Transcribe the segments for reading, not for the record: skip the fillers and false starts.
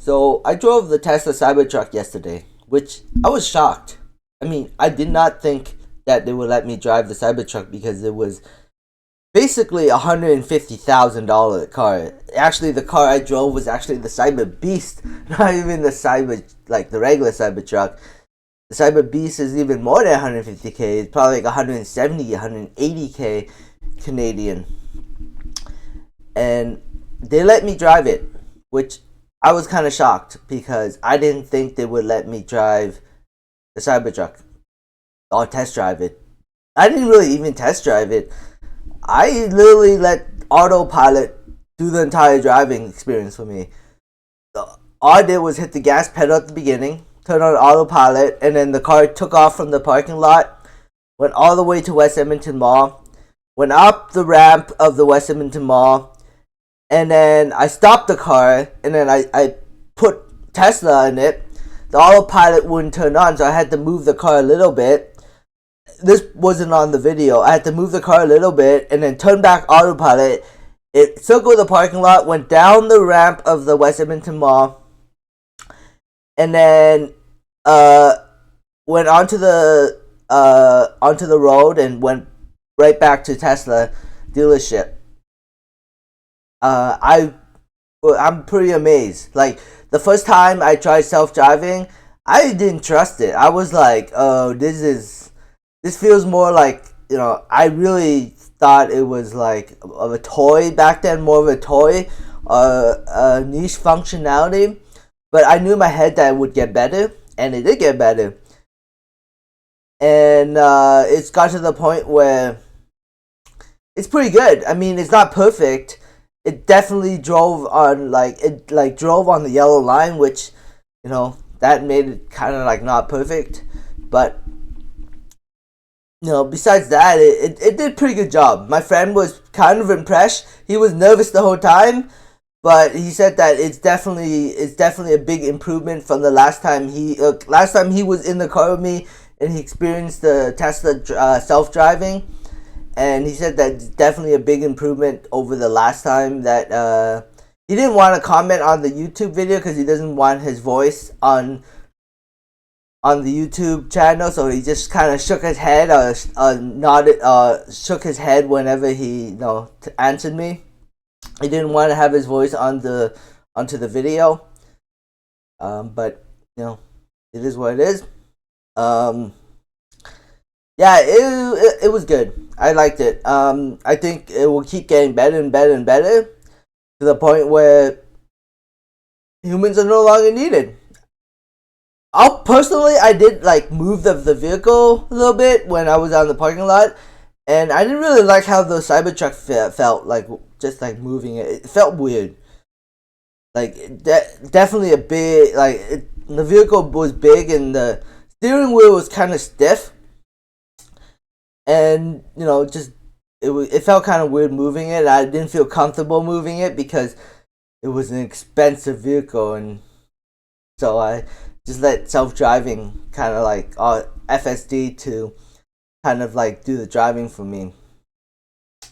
So I drove the Tesla Cybertruck yesterday, which I was shocked. I mean, I did not think that they would let me drive the Cybertruck because it was basically $150,000 car. Actually, the car I drove was actually the Cyber Beast, not even the regular Cybertruck. The Cyber Beast is even more than 150K. It's probably like 170, 180K Canadian. And they let me drive it, which I was kind of shocked because I didn't think they would let me drive the Cybertruck or test drive it. I didn't really even test drive it. I literally let autopilot do the entire driving experience for me. All I did was hit the gas pedal at the beginning, turn on autopilot, and then the car took off from the parking lot, went all the way to West Edmonton Mall, went up the ramp of the West Edmonton Mall, and then I stopped the car, and then I put Tesla in it. The autopilot wouldn't turn on, so I had to move the car a little bit. This wasn't on the video. I had to move the car a little bit, and then turn back autopilot. It circled the parking lot, went down the ramp of the West Edmonton Mall, and then went onto the road and went right back to Tesla dealership. I'm pretty amazed. Like, the first time I tried self-driving, I didn't trust it. I was like, oh, this feels more like, I really thought it was like of a toy back then, more of a toy, a niche functionality. But I knew in my head that it would get better, and it did get better. And it's got to the point where it's pretty good. I mean, it's not perfect. It definitely drove on drove on the yellow line, which, that made it kind of like not perfect. But besides that, it did a pretty good job. My friend was kind of impressed. He was nervous the whole time, but he said that it's definitely a big improvement from the last time he was in the car with me and he experienced the Tesla self-driving. And he said that it's definitely a big improvement over the last time. That he didn't want to comment on the YouTube video because he doesn't want his voice on the YouTube channel. So he just kind of shook his head shook his head whenever he answered me. He didn't want to have his voice onto the video. But it is what it is. Yeah, it was good. I liked it. I think it will keep getting better and better and better to the point where humans are no longer needed. I did move the vehicle a little bit when I was out in the parking lot, and I didn't really like how the Cybertruck felt just moving it. It felt weird. Definitely a big the vehicle was big and the steering wheel was kind of stiff. And it felt kind of weird moving it. I didn't feel comfortable moving it because it was an expensive vehicle, and so I just let self-driving kind of FSD to kind of do the driving for me.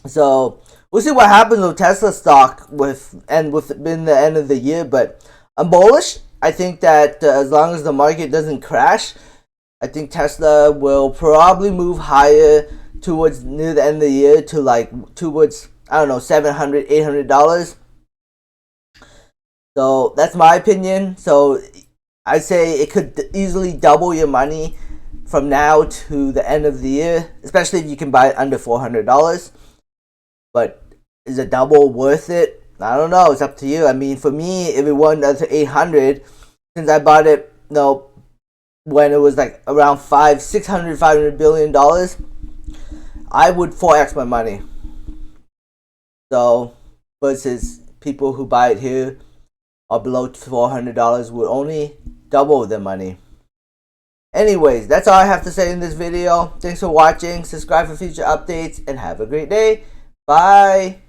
So we'll see what happens with Tesla stock within the end of the year, but I'm bullish. I think that as long as the market doesn't crash, I think Tesla will probably move higher towards near the end of the year to towards $700, $800. So that's my opinion. So I say it could easily double your money from now to the end of the year, especially if you can buy it under $400. But is a double worth it? I don't know. It's up to you. I mean, for me, if it went up to 800, since I bought it, when it was around $500 billion, I would 4x my money. So versus people who buy it here or below $400 would only double their money. Anyways, that's all I have to say in this video. Thanks for watching. Subscribe for future updates and have a great day. Bye.